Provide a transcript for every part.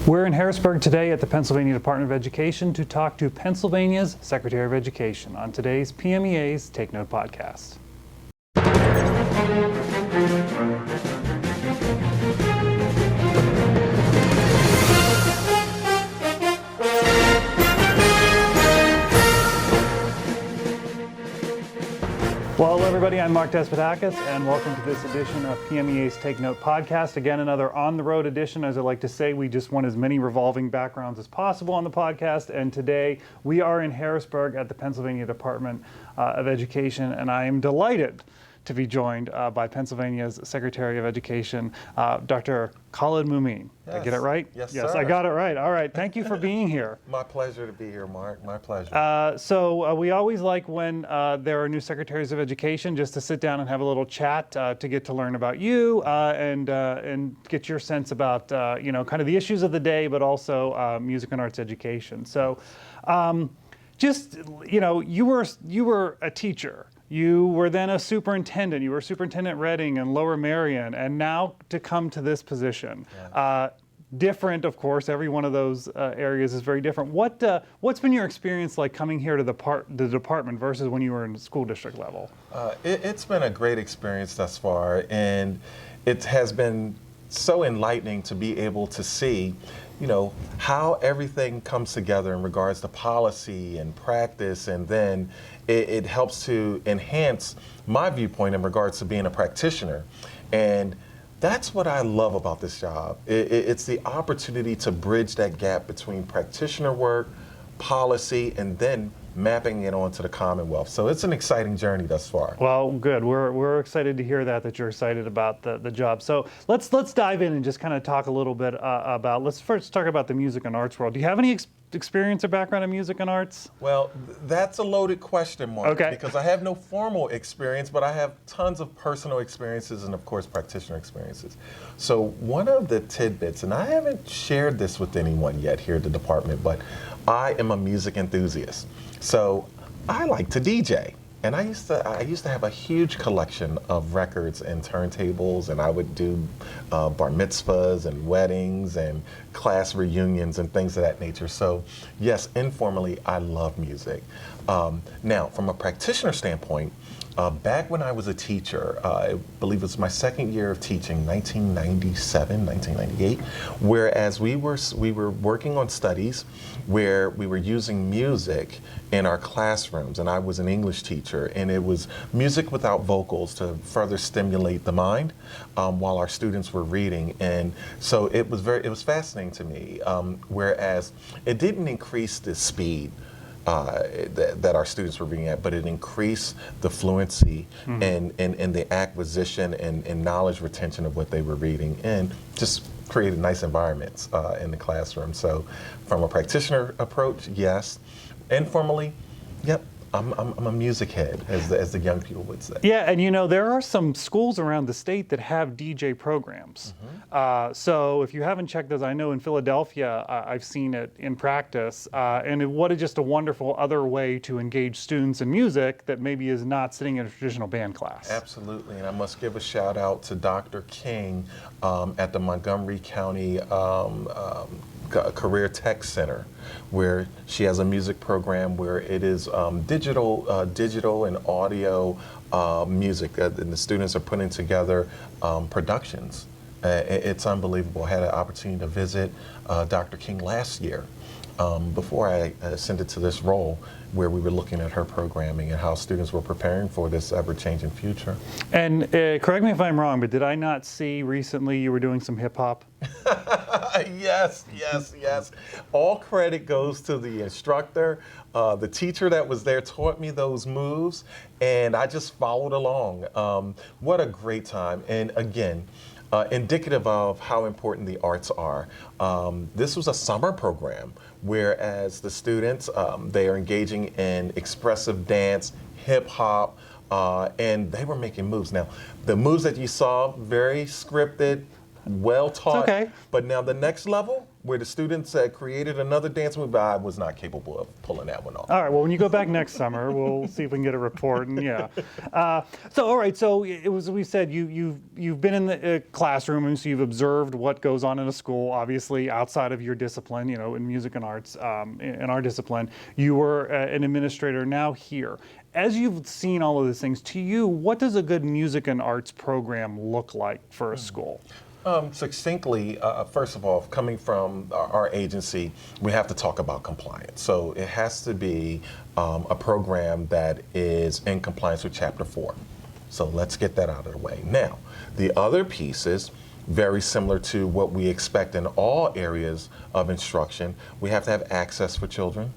We're in Harrisburg today at the Pennsylvania Department of Education to talk to Pennsylvania's Secretary of Education on today's PMEA's Take Note podcast. Well, hello everybody, I'm Mark Despotakis, and welcome to this edition of PMEA's Take Note podcast. Again, another on-the-road edition. As I like to say, we just want as many revolving backgrounds as possible on the podcast, and today we are in Harrisburg at the Pennsylvania Department of Education, and I am delighted to be joined by Pennsylvania's Secretary of Education, Dr. Khalid Mumin. Yes. Did I get it right? Yes, Yes, sir. I got it right. All right. Thank you for being here. My pleasure to be here, Mark. My pleasure. So we always like when there are new secretaries of education just to sit down and have a little chat to get to learn about you and get your sense about kind of the issues of the day, but also music and arts education. So you were a teacher. You were then a superintendent. You were Superintendent Redding and Lower Merion, and now to come to this position. Yeah. Different, of course. Every one of those areas is very different. What's been your experience like coming here to the department versus when you were in the school district level? It's been a great experience thus far, and it has been so enlightening to be able to see how everything comes together in regards to policy and practice, and then it helps to enhance my viewpoint in regards to being a practitioner. And that's what I love about this job. It's the opportunity to bridge that gap between practitioner work, policy, and then mapping it onto the Commonwealth. So it's an exciting journey thus far. Well, good. We're excited to hear that you're excited about the job. So let's dive in and just kind of talk a little bit about, let's first talk about the music and arts world. Do you have any experience or background in music and arts? Well, that's a loaded question, Mark, okay, because I have no formal experience, but I have tons of personal experiences and, of course, practitioner experiences. So one of the tidbits, and I haven't shared this with anyone yet here at the department, but I am a music enthusiast. So I like to DJ. And I used to have a huge collection of records and turntables, and I would do bar mitzvahs and weddings and class reunions and things of that nature. So yes, informally, I love music. Now, from a practitioner standpoint, back when I was a teacher, I believe it was my second year of teaching, 1997, 1998, whereas we were working on studies where we were using music in our classrooms, and I was an English teacher, and it was music without vocals to further stimulate the mind while our students were reading. And so it was fascinating to me, whereas it didn't increase the speed that our students were reading at, but it increased the fluency and the acquisition and knowledge retention of what they were reading, and just created nice environments in the classroom. So from a practitioner approach, yes. Informally, yep. I'm a music head, as the young people would say. Yeah, and there are some schools around the state that have DJ programs. So if you haven't checked those, I know in Philadelphia I've seen it in practice, and what is just a wonderful other way to engage students in music that maybe is not sitting in a traditional band class. Absolutely, and I must give a shout out to Dr. King at the Montgomery County Career Tech Center, where she has a music program where it is digital and audio music, and the students are putting together productions. It's unbelievable. I had an opportunity to visit Dr. King last year before I ascended to this role, where we were looking at her programming and how students were preparing for this ever-changing future. And correct me if I'm wrong, but did I not see recently you were doing some hip-hop? Yes. All credit goes to the instructor. The teacher that was there taught me those moves, and I just followed along. What a great time. And again, indicative of how important the arts are. This was a summer program, whereas the students, they are engaging in expressive dance, hip hop, and they were making moves. Now, the moves that you saw, very scripted, well taught. Okay. But now the next level, where the students had created another dance move, but I was not capable of pulling that one off. All right. Well, when you go back next summer, we'll see if we can get a report. And yeah. So all right. So it was. We said you've been in the classroom, and so you've observed what goes on in a school. Obviously, outside of your discipline, in music and arts, in our discipline, you were an administrator. Now here, as you've seen all of these things, to you, what does a good music and arts program look like for a school? Succinctly, first of all, coming from our agency, we have to talk about compliance. So it has to be a program that is in compliance with Chapter 4. So let's get that out of the way. Now, the other piece is very similar to what we expect in all areas of instruction. We have to have access for children.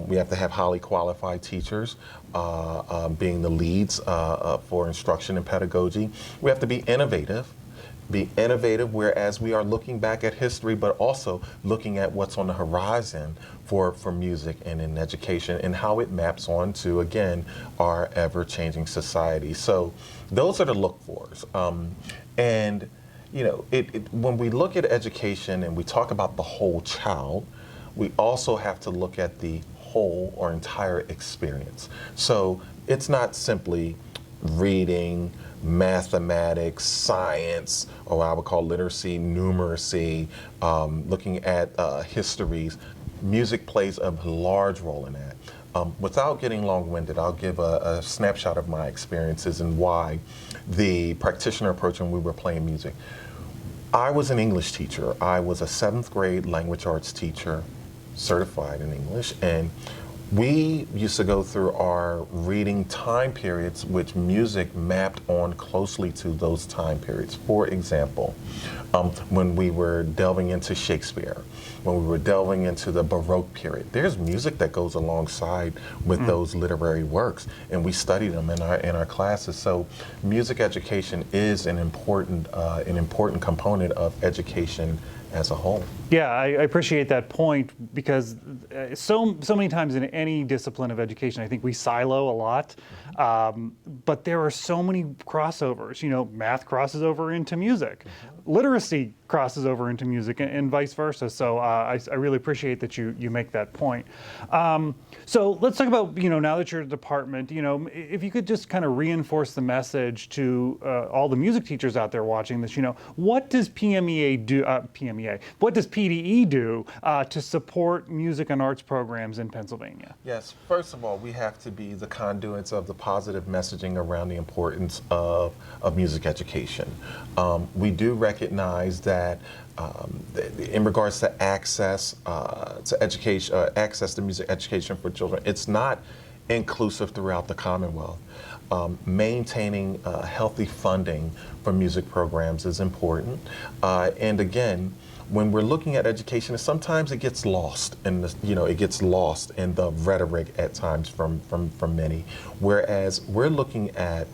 We have to have highly qualified teachers being the leads for instruction and pedagogy. We have to be innovative. Whereas we are looking back at history, but also looking at what's on the horizon for music and in education and how it maps on to, again, our ever-changing society. So those are the look-fors. And, when we look at education and we talk about the whole child, we also have to look at the whole or entire experience. So it's not simply reading, mathematics, science, or what I would call literacy, numeracy, looking at histories. Music plays a large role in that. Without getting long-winded, I'll give a snapshot of my experiences and why the practitioner approach when we were playing music. I was an English teacher. I was a 7th grade language arts teacher, certified in English, and we used to go through our reading time periods, which music mapped on closely to those time periods. For example, when we were delving into Shakespeare, when we were delving into the Baroque period, there's music that goes alongside with those literary works, and we study them in our classes. So music education is an important component of education as a whole. Yeah, I appreciate that point because so many times in any discipline of education, I think we silo a lot, but there are so many crossovers. Math crosses over into music, literacy crosses over into music, and vice versa. So I really appreciate that you make that point. So let's talk about now that you're a department, if you could just kind of reinforce the message to all the music teachers out there watching this. What does PMEA do? What does PDE do to support music and arts programs in Pennsylvania? Yes, first of all, we have to be the conduits of the positive messaging around the importance of music education. We do recognize that in regards to access to education, access to music education for children, it's not inclusive throughout the Commonwealth. Maintaining healthy funding for music programs is important. And again, when we're looking at education, sometimes it gets lost in the rhetoric at times from many. Whereas we're looking at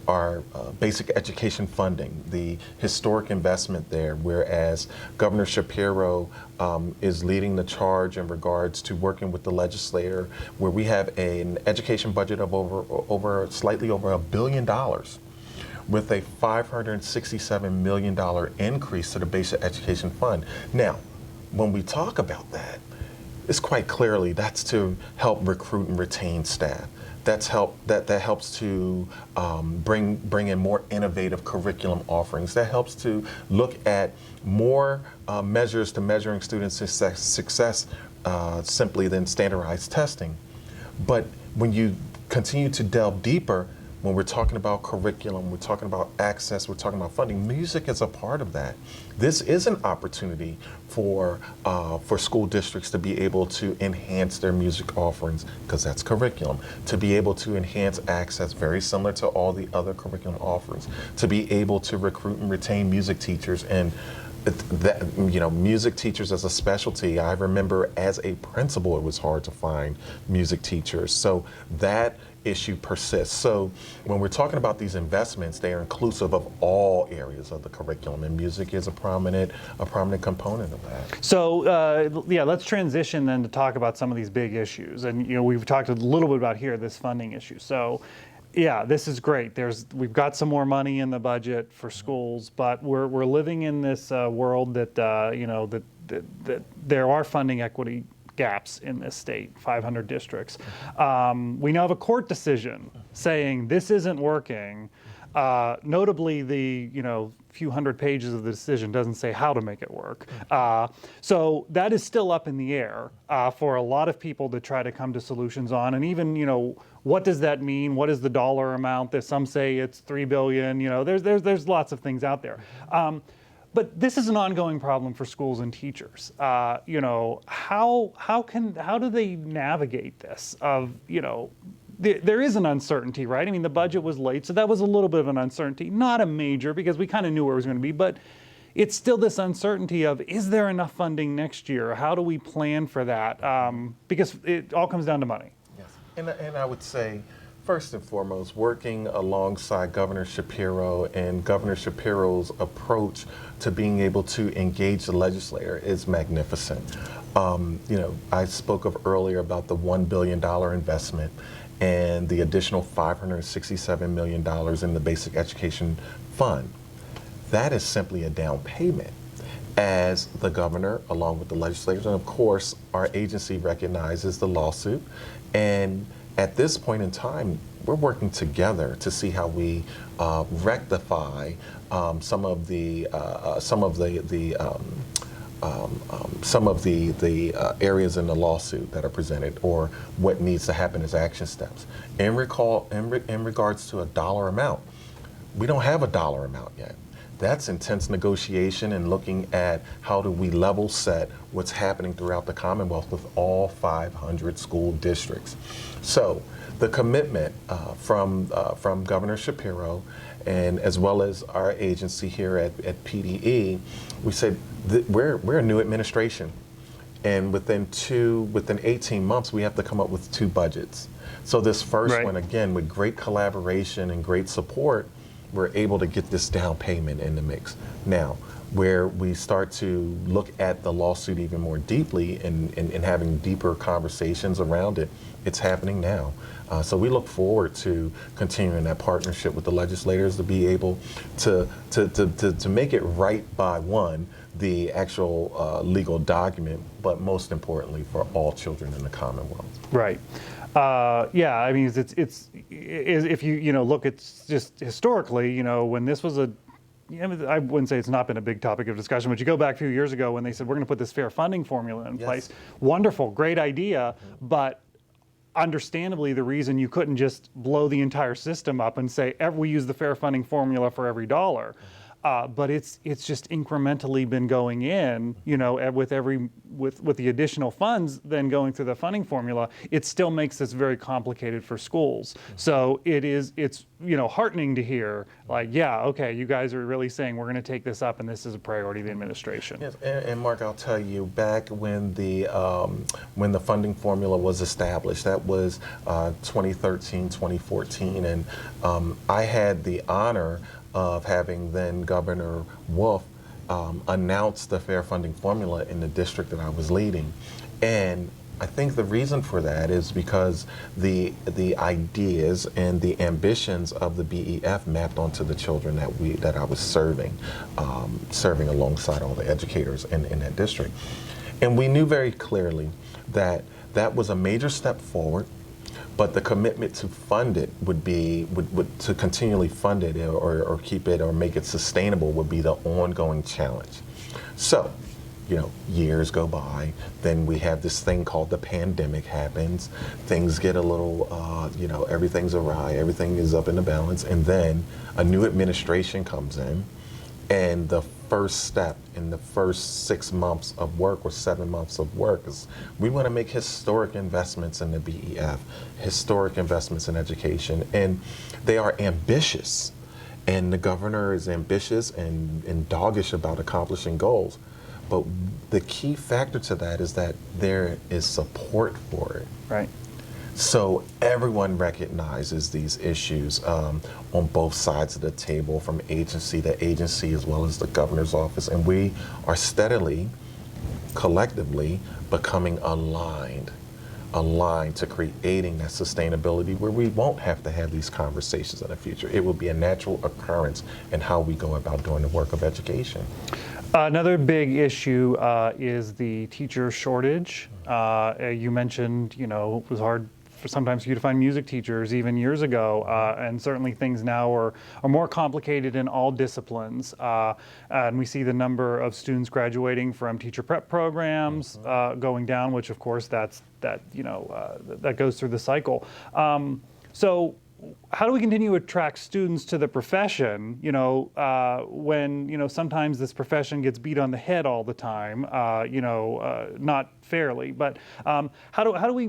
our basic education funding, the historic investment there, whereas Governor Shapiro is leading the charge in regards to working with the legislator, where we have an education budget of slightly over $1 billion, with a $567 million increase to the basic education fund. Now, when we talk about that, it's quite clearly that's to help recruit and retain staff. That helps to bring in more innovative curriculum offerings. That helps to look at more measures to measuring students' success simply than standardized testing. But when you continue to delve deeper, when we're talking about curriculum, we're talking about access, we're talking about funding, music is a part of that. This is an opportunity for school districts to be able to enhance their music offerings, because that's curriculum, to be able to enhance access, very similar to all the other curriculum offerings, to be able to recruit and retain music teachers. And music teachers as a specialty, I remember as a principal, it was hard to find music teachers. So that issue persists. So when we're talking about these investments, they are inclusive of all areas of the curriculum, and music is a prominent component of that. So let's transition then to talk about some of these big issues. And we've talked a little bit about here this funding issue. So yeah, this is great. We've got some more money in the budget for schools, but we're living in this world that that there are funding equity gaps in this state, 500 districts. We now have a court decision saying this isn't working. Notably, the few hundred pages of the decision doesn't say how to make it work. So that is still up in the air for a lot of people to try to come to solutions on. And even what does that mean? What is the dollar amount? That some say it's $3 billion. There's lots of things out there. But this is an ongoing problem for schools and teachers. How do they navigate this? There is an uncertainty, right? I mean, the budget was late, so that was a little bit of an uncertainty. Not a major, because we kind of knew where it was going to be, but it's still this uncertainty of, is there enough funding next year? How do we plan for that? Because it all comes down to money. Yes, and I would say, first and foremost, working alongside Governor Shapiro and Governor Shapiro's approach to being able to engage the legislator is magnificent. I spoke of earlier about the $1 billion investment and the additional $567 million in the Basic Education Fund. That is simply a down payment, as the governor, along with the legislators, and of course, our agency recognizes the lawsuit. And at this point in time, we're working together to see how we rectify some of the areas in the lawsuit that are presented, or what needs to happen as action steps. In regards to a dollar amount, we don't have a dollar amount yet. That's intense negotiation and looking at how do we level set what's happening throughout the Commonwealth with all 500 school districts. So the commitment from Governor Shapiro, and as well as our agency here at PDE, we said that we're a new administration, and within 18 months we have to come up with 2 budgets. So this first one, again, with great collaboration and great support, we're able to get this down payment in the mix. Now, where we start to look at the lawsuit even more deeply and having deeper conversations around it, it's happening now. So we look forward to continuing that partnership with the legislators to be able to make it right by, one, the actual legal document, but most importantly for all children in the Commonwealth. Right. Yeah, I mean, it's if you look at just historically, when this was I wouldn't say it's not been a big topic of discussion, but you go back a few years ago when they said we're going to put this fair funding formula in place. Wonderful, great idea, but understandably, the reason you couldn't just blow the entire system up and say we use the fair funding formula for every dollar. But it's just incrementally been going in, with the additional funds then going through the funding formula. It still makes this very complicated for schools. So it's heartening to hear, like, yeah, okay, you guys are really saying we're going to take this up and this is a priority of the administration. Yes, and Mark, I'll tell you, back when the funding formula was established, that was 2013, 2014, and I had the honor of having then Governor Wolf announce the fair funding formula in the district that I was leading. And I think the reason for that is because the ideas and the ambitions of the BEF mapped onto the children that I was serving alongside all the educators in that district. And we knew very clearly that that was a major step forward, but the commitment to fund it would to continually fund it or keep it or make it sustainable would be the ongoing challenge. So, years go by, then we have this thing called the pandemic happens, things get a little, everything's awry, everything is up in the balance, and then a new administration comes in, and the first step in the first 6 months of work or 7 months of work is we want to make historic investments in the BEF, historic investments in education, and they are ambitious. And the governor is ambitious and doggish about accomplishing goals. But the key factor to that is that there is support for it. Right. So everyone recognizes these issues on both sides of the table, from agency to agency, as well as the governor's office. And we are steadily, collectively, becoming aligned aligned to creating that sustainability where we won't have to have these conversations in the future. It will be a natural occurrence in how we go about doing the work of education. Another big issue is the teacher shortage. You mentioned, it was hard for sometimes for you to find music teachers even years ago, and certainly things now are more complicated in all disciplines. And we see the number of students graduating from teacher prep programs going down, which of course that goes through the cycle. So how do we continue to attract students to the profession, when, sometimes this profession gets beat on the head all the time, not fairly, but how do we,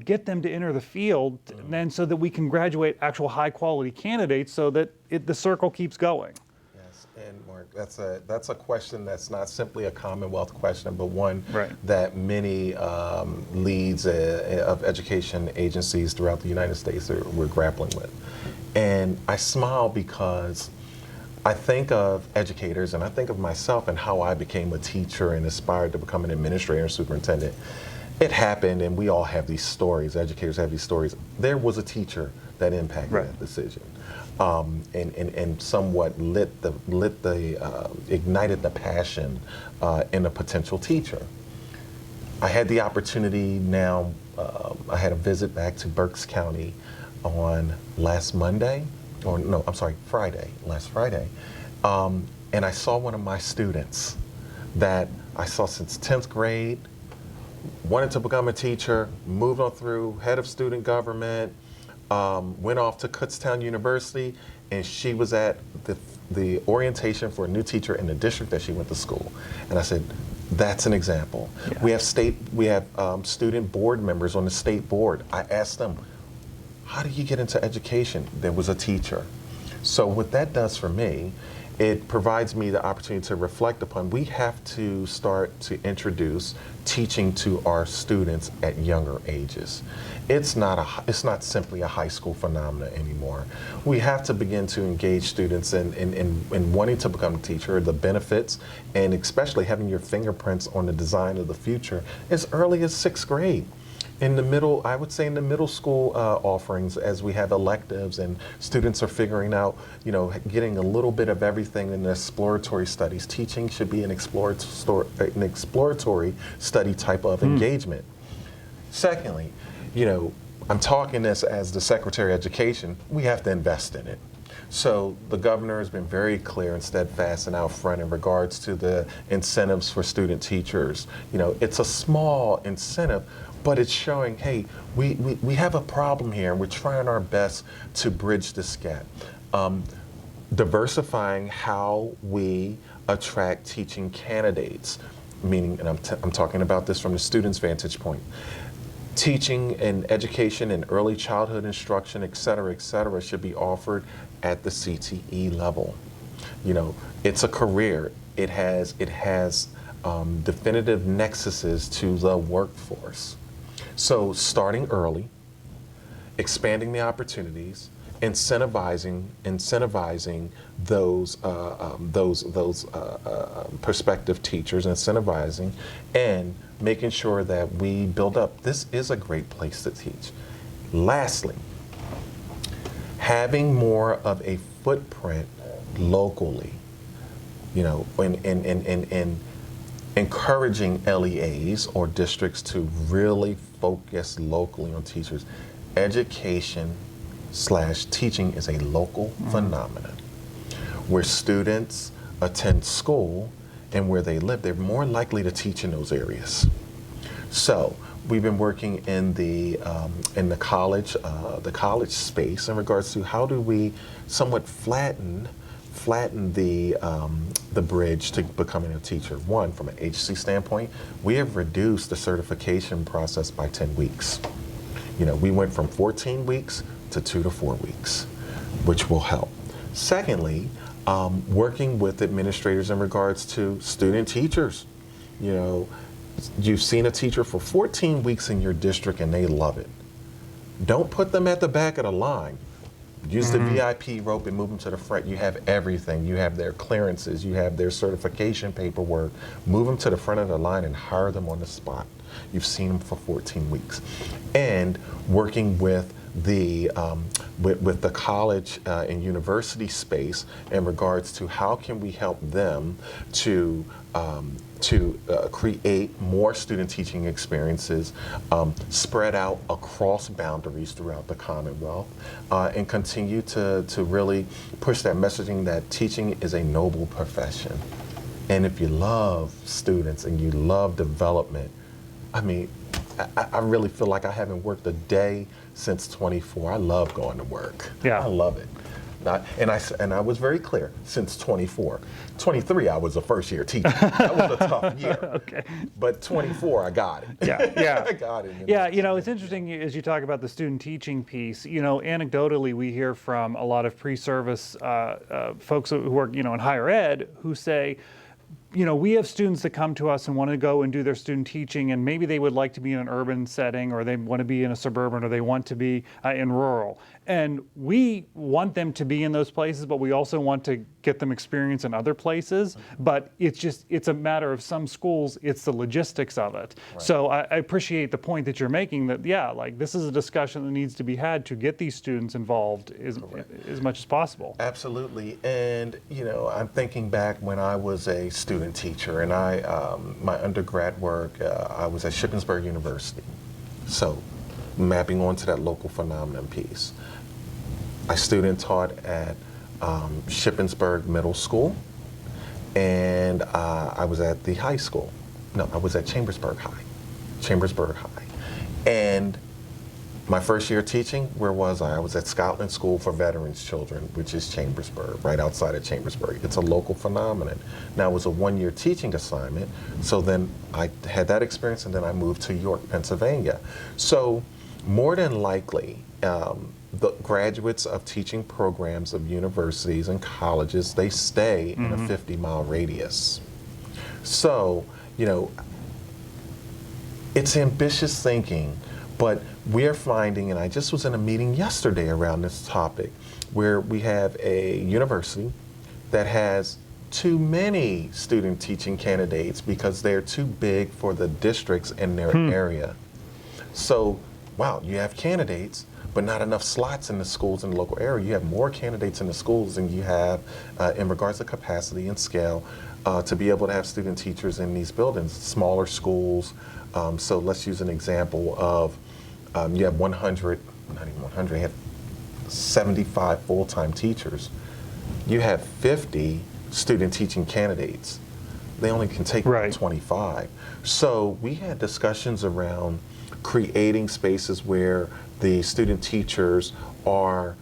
get them to enter the field and so that we can graduate actual high quality candidates so that the circle keeps going? Yes, and Mark, that's a question that's not simply a Commonwealth question, but one Right. that many leads of education agencies throughout the United States we're grappling with. And I smile because I think of educators and I think of myself and how I became a teacher and aspired to become an administrator and superintendent. It happened, and we all have these stories. Educators have these stories. There was a teacher that impacted Right. that decision. And somewhat ignited the passion in a potential teacher. I had the opportunity now, I had a visit back to Berks County on last Friday. And I saw one of my students that I saw since 10th grade, wanted to become a teacher, moved on through head of student government, went off to Kutztown University, and she was at the orientation for a new teacher in the district that she went to school. And I said, that's an example. Yeah. We have student board members on the state board. I asked them, how do you get into education? There was a teacher. So what that does for me, it provides me the opportunity to reflect upon, we have to start to introduce teaching to our students at younger ages. It's not simply a high school phenomenon anymore. We have to begin to engage students in wanting to become a teacher, the benefits, and especially having your fingerprints on the design of the future as early as 6th grade. In the middle, I would say in the middle school offerings, as we have electives and students are figuring out, getting a little bit of everything in the exploratory studies. Teaching should be an exploratory study type of engagement. Secondly, I'm talking this as the Secretary of Education, we have to invest in it. So the governor has been very clear and steadfast and out front in regards to the incentives for student teachers. It's a small incentive, but it's showing, hey, we have a problem here and we're trying our best to bridge this gap. Diversifying how we attract teaching candidates, meaning, and I'm talking about this from the student's vantage point, teaching and education and early childhood instruction, et cetera, should be offered at the CTE level. It's a career. It has definitive nexuses to the workforce. So starting early, expanding the opportunities, incentivizing those prospective teachers, incentivizing, and making sure that we build up. This is a great place to teach. Lastly, having more of a footprint locally, and encouraging LEAs or districts to really focus locally on teachers. Education/teaching is a local phenomenon. Where students attend school and where they live, they're more likely to teach in those areas. So we've been working in the college space in regards to how do we somewhat flatten the bridge to becoming a teacher. One, from an agency standpoint, we have reduced the certification process by 10 weeks. We went from 14 weeks to 2 to 4 weeks, which will help. Secondly, working with administrators in regards to student teachers. You've seen a teacher for 14 weeks in your district and they love it. Don't put them at the back of the line. Use the VIP rope and move them to the front. You have everything. You have their clearances. You have their certification paperwork. Move them to the front of the line and hire them on the spot. You've seen them for 14 weeks. And working with the college and university space in regards to how can we help them to create more student teaching experiences spread out across boundaries throughout the Commonwealth, and continue to really push that messaging that teaching is a noble profession. And if you love students and you love development, I mean, I really feel like I haven't worked a day since 24. I love going to work. Yeah. I love it. And I was very clear, since 24. 23, I was a first year teacher. That was a tough year. Okay. But 24, I got it. Yeah. I got it. Yeah, it's interesting as you talk about the student teaching piece. Anecdotally, we hear from a lot of pre-service folks who work, in higher ed who say, we have students that come to us and want to go and do their student teaching, and maybe they would like to be in an urban setting, or they want to be in a suburban, or they want to be in rural. And we want them to be in those places, but we also want to get them experience in other places. But it's a matter of some schools, it's the logistics of it. Right. So I appreciate the point that you're making that, this is a discussion that needs to be had to get these students involved as much as possible. Absolutely. And, I'm thinking back when I was a student teacher, and my undergrad work, I was at Shippensburg University. So mapping onto that local phenomenon piece. I student taught at Shippensburg Middle School, and I was at the high school. No, I was at Chambersburg High. And my first year teaching, where was I? I was at Scotland School for Veterans Children, which is Chambersburg, right outside of Chambersburg. It's a local phenomenon. Now, it was a one-year teaching assignment, so then I had that experience, and then I moved to York, Pennsylvania. So more than likely, the graduates of teaching programs of universities and colleges, they stay in a 50-mile radius. So, it's ambitious thinking, but we're finding, and I just was in a meeting yesterday around this topic, where we have a university that has too many student teaching candidates because they're too big for the districts in their area. So, wow, you have candidates, but not enough slots in the schools in the local area. You have more candidates in the schools than you have in regards to capacity and scale to be able to have student teachers in these buildings, smaller schools. So let's use an example of you have 100, not even 100, you have 75 full-time teachers. You have 50 student teaching candidates. They only can take 25. So we had discussions around creating spaces where the student teachers are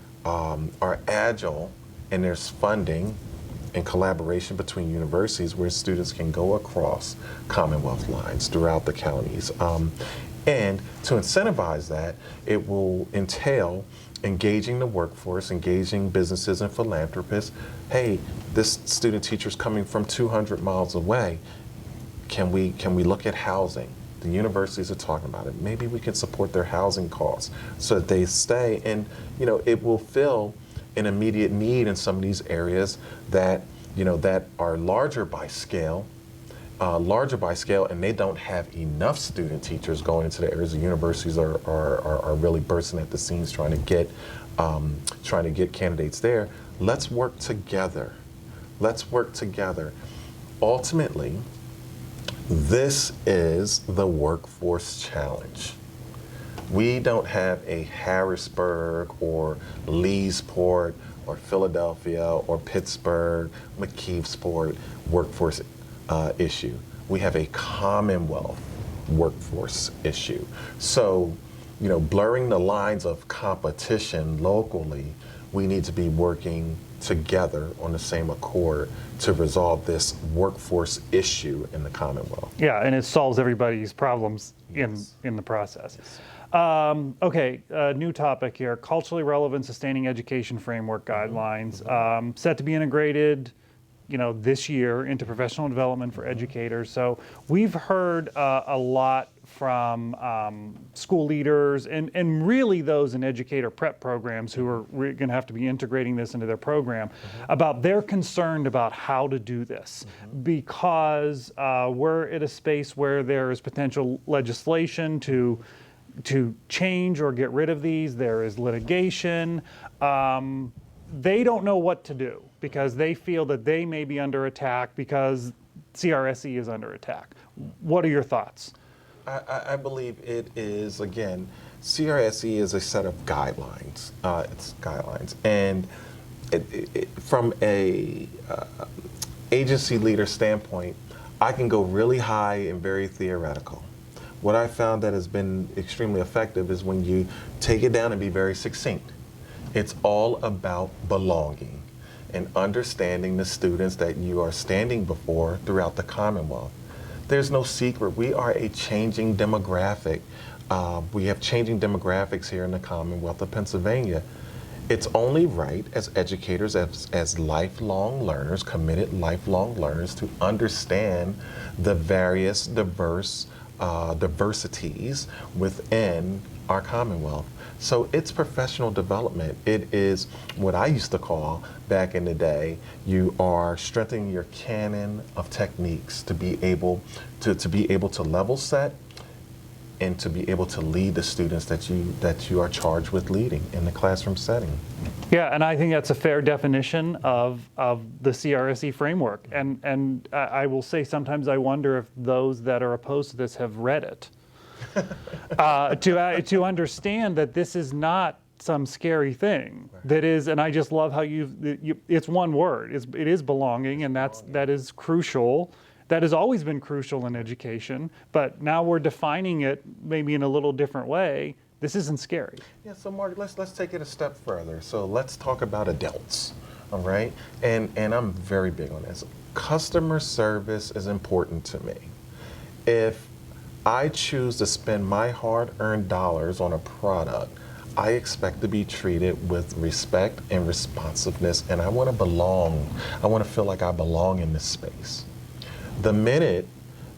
agile, and there's funding and collaboration between universities where students can go across Commonwealth lines throughout the counties. And to incentivize that, it will entail engaging the workforce, engaging businesses and philanthropists. Hey, this student teacher's coming from 200 miles away. Can we look at housing? The universities are talking about it. Maybe we can support their housing costs so that they stay. And it will fill an immediate need in some of these areas that that are larger by scale, and they don't have enough student teachers going into the areas. The universities are really bursting at the seams trying to get candidates there. Let's work together. Ultimately, this is the workforce challenge. We don't have a Harrisburg or Leesport or Philadelphia or Pittsburgh, McKeesport workforce issue. We have a Commonwealth workforce issue. So, blurring the lines of competition locally, we need to be working together on the same accord to resolve this workforce issue in the Commonwealth. Yeah, and it solves everybody's problems in the process. Yes. Okay, new topic here, culturally relevant sustaining education framework guidelines, set to be integrated this year into professional development for educators. So we've heard a lot from school leaders, and really those in educator prep programs who are going to have to be integrating this into their program, about they're concerned about how to do this, because we're at a space where there is potential legislation to change or get rid of these. There is litigation. They don't know what to do because they feel that they may be under attack because CRSE is under attack. What are your thoughts? I believe it is, again, CRSE is a set of guidelines. It's guidelines. And from a agency leader standpoint, I can go really high and very theoretical. What I found that has been extremely effective is when you take it down and be very succinct. It's all about belonging and understanding the students that you are standing before throughout the Commonwealth. There's no secret. We are a changing demographic. We have changing demographics here in the Commonwealth of Pennsylvania. It's only right as educators, as lifelong learners, committed lifelong learners, to understand the various diversities within our Commonwealth. So it's professional development. It is what I used to call back in the day, you are strengthening your canon of techniques to be able to level set and to be able to lead the students that you are charged with leading in the classroom setting. Yeah, and I think that's a fair definition of the CRSE framework. And I will say sometimes I wonder if those that are opposed to this have read it. To understand that this is not some scary thing. Right. That is, and I just love how it's one word. It is belonging, and that is crucial. That has always been crucial in education, but now we're defining it maybe in a little different way. This isn't scary. Yeah, so Mark, let's take it a step further. So let's talk about adults, all right? And I'm very big on this. Customer service is important to me. If I choose to spend my hard-earned dollars on a product, I expect to be treated with respect and responsiveness, and I want to belong. I want to feel like I belong in this space. The minute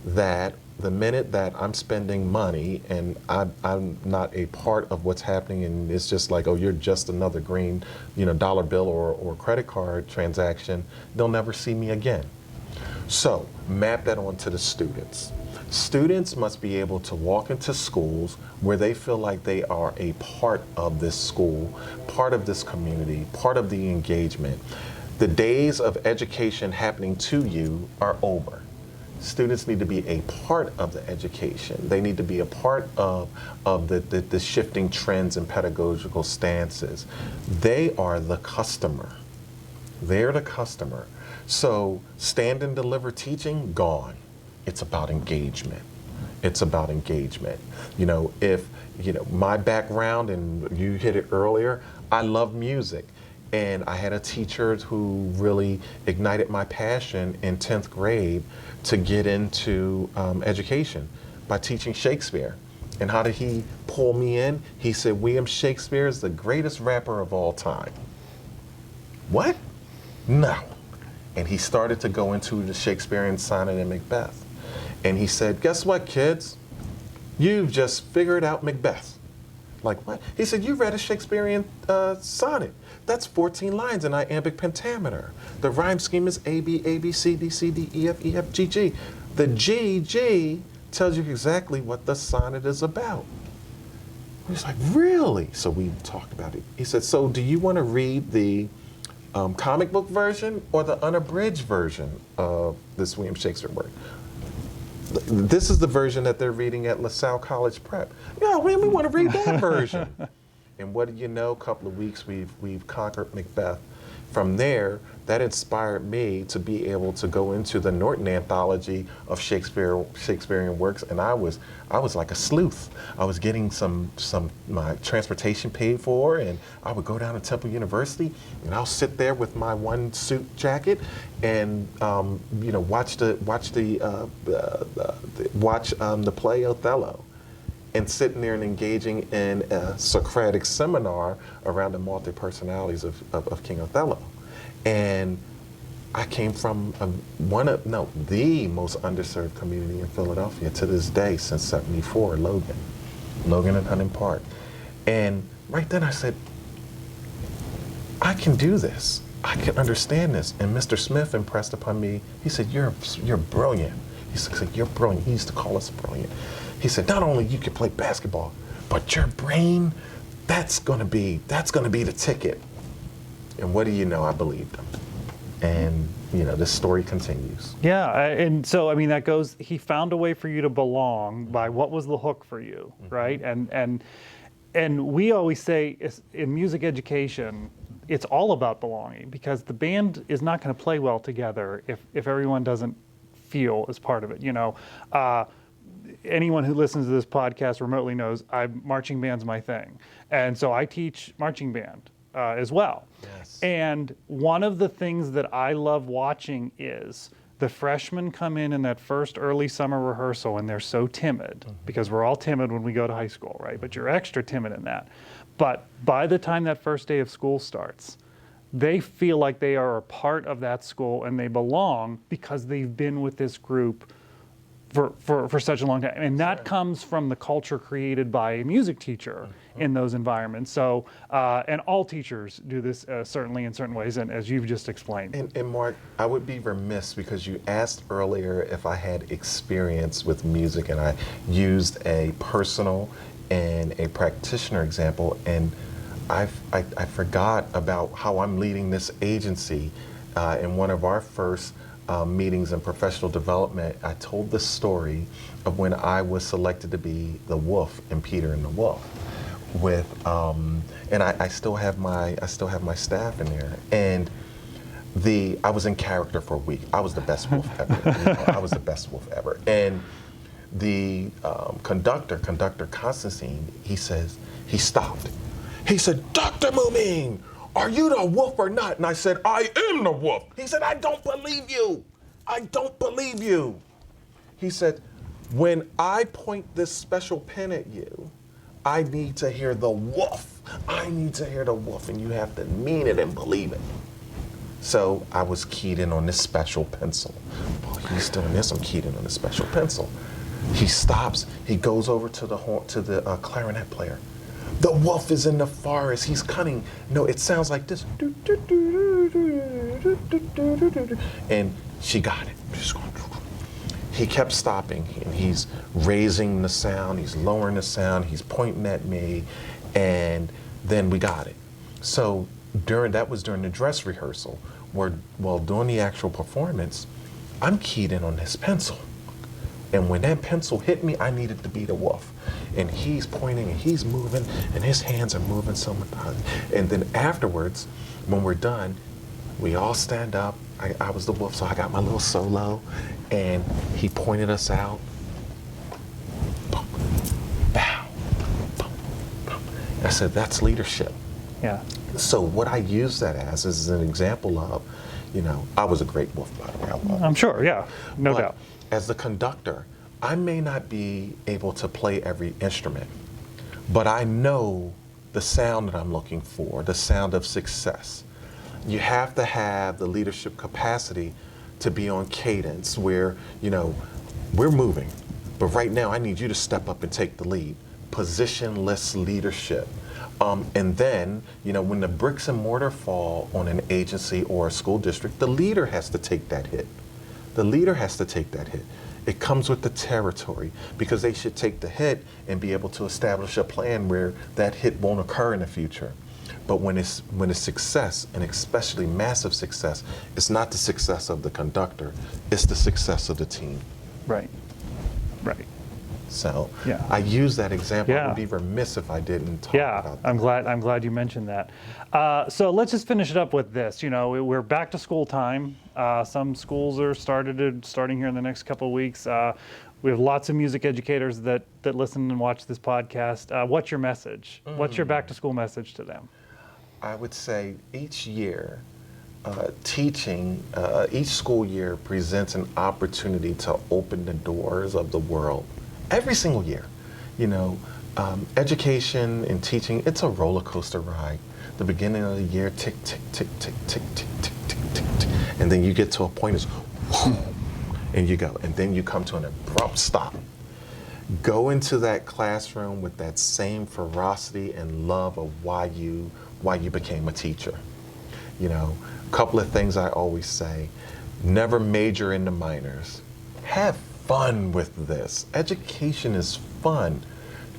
that I'm spending money and I'm not a part of what's happening, and it's just like, oh, you're just another green, dollar bill or credit card transaction, they'll never see me again. So map that onto the students. Students must be able to walk into schools where they feel like they are a part of this school, part of this community, part of the engagement. The days of education happening to you are over. Students need to be a part of the education. They need to be a part of the shifting trends and pedagogical stances. They are the customer. They're the customer. So stand and deliver teaching, gone. It's about engagement. It's about engagement. If my background, and you hit it earlier, I love music. And I had a teacher who really ignited my passion in 10th grade to get into education by teaching Shakespeare. And how did he pull me in? He said, William Shakespeare is the greatest rapper of all time. What? No. And he started to go into the Shakespearean sonnet and Macbeth. And he said, guess what, kids? You've just figured out Macbeth. Like what? He said, you read a Shakespearean sonnet. That's 14 lines in iambic pentameter. The rhyme scheme is A, B, A, B, C, D, C, D, E, F, E, F, G, G. The G, G tells you exactly what the sonnet is about. He's like, really? So we talked about it. He said, so do you want to read the comic book version or the unabridged version of this William Shakespeare work? This is the version that they're reading at LaSalle College Prep. Yeah, we want to read that version. And what do you know? A couple of weeks we've conquered Macbeth. From there, that inspired me to be able to go into the Norton anthology of Shakespearean works, and I was like a sleuth. I was getting my transportation paid for, and I would go down to Temple University, and I'll sit there with my one suit jacket, and watch the play Othello, and sitting there and engaging in a Socratic seminar around the multi-personalities of King Othello. And I came from the most underserved community in Philadelphia to this day since '74, Logan and Hunting Park. And right then I said, I can do this. I can understand this. And Mr. Smith impressed upon me. He said, you're brilliant. He said, you're brilliant. He used to call us brilliant. He said, not only you can play basketball, but your brain, that's gonna be the ticket. And what do you know? I believed him. And this story continues. Yeah, and so I mean that goes. He found a way for you to belong by what was the hook for you, right? And we always say in music education, it's all about belonging because the band is not going to play well together if everyone doesn't feel as part of it. Anyone who listens to this podcast remotely knows marching band's my thing, and so I teach marching band as well. Yes. And one of the things that I love watching is the freshmen come in that first early summer rehearsal and they're so timid because we're all timid when we go to high school, right? But you're extra timid in that. But by the time that first day of school starts, they feel like they are a part of that school and they belong because they've been with this group for such a long time. And that comes from the culture created by a music teacher in those environments. So, and all teachers do this certainly in certain ways, and as you've just explained. And Mark, I would be remiss because you asked earlier if I had experience with music, and I used a personal and a practitioner example, and I forgot about how I'm leading this agency. In one of our first meetings in professional development, I told the story of when I was selected to be the Wolf in Peter and the Wolf. And I still have my staff in there, and I was in character for a week. I was the best wolf ever. I was the best wolf ever. And the conductor Constantine, he stopped. He said, Dr. Mumin, are you the wolf or not? And I said, I am the wolf. He said, I don't believe you. I don't believe you. He said, when I point this special pen at you, I need to hear the wolf. I need to hear the wolf, and you have to mean it and believe it. So I was keyed in on this special pencil. While he's doing this, I'm keyed in on this special pencil. He stops. He goes over to the clarinet player. The wolf is in the forest. He's cunning. No, it sounds like this. And she got it. He kept stopping, and he's raising the sound, he's lowering the sound, he's pointing at me, and then we got it. So that was during the dress rehearsal, while doing the actual performance, I'm keyed in on this pencil. And when that pencil hit me, I needed to be the wolf. And he's pointing and he's moving and his hands are moving so much. And then afterwards, when we're done, we all stand up. I was the wolf, so I got my little solo, and he pointed us out. Boom, bow, boom, boom. I said, that's leadership. Yeah. So what I use that as is an example of, I was a great wolf, by the way. I'm sure, yeah, no doubt. As the conductor, I may not be able to play every instrument, but I know the sound that I'm looking for, the sound of success. You have to have the leadership capacity to be on cadence where, we're moving, but right now I need you to step up and take the lead. Positionless leadership. And then, when the bricks and mortar fall on an agency or a school district, the leader has to take that hit. The leader has to take that hit. It comes with the territory because they should take the hit and be able to establish a plan where that hit won't occur in the future. But when it's success, and especially massive success, it's not the success of the conductor, it's the success of the team. Right. So yeah. I use that example. Yeah. I would be remiss if I didn't talk about that. I'm glad you mentioned that. So let's just finish it up with this. We're back to school time. Some schools are starting here in the next couple of weeks. We have lots of music educators that listen and watch this podcast. What's your message? What's your back to school message to them? I would say each year, teaching, each school year presents an opportunity to open the doors of the world. Every single year. Education and teaching, it's a roller coaster ride. The beginning of the year, tick, tick, tick, tick, tick, tick, tick, tick, and then you get to a point is, and you go, and then you come to an abrupt stop. Go into that classroom with that same ferocity and love of why you became a teacher. You know, a couple of things I always say: never major in the minors. Have fun with this. Education is fun.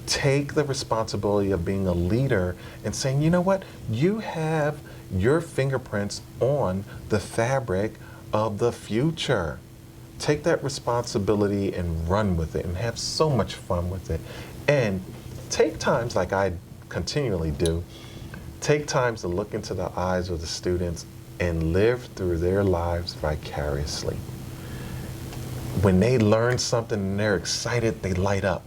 Take the responsibility of being a leader and saying, you know what, you have your fingerprints on the fabric of the future. Take that responsibility and run with it and have so much fun with it. And take times, like I continually do, take times to look into the eyes of the students and live through their lives vicariously. When they learn something and they're excited, they light up.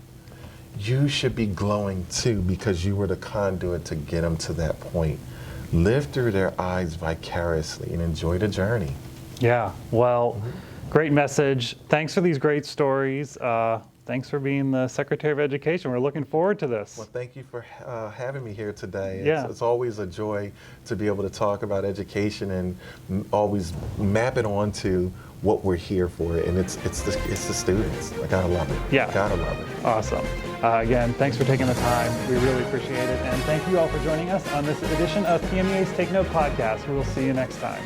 You should be glowing too, because you were the conduit to get them to that point. Live through their eyes vicariously and enjoy the journey. Yeah, well, great message. Thanks for these great stories. Thanks for being the Secretary of Education. We're looking forward to this. Well, thank you for having me here today. Yeah. It's always a joy to be able to talk about education and always map it onto what we're here for. And it's the students. I gotta love it. Yeah. Gotta love it. Awesome. Again, thanks for taking the time. We really appreciate it. And thank you all for joining us on this edition of PMEA's Take Note podcast. We will see you next time.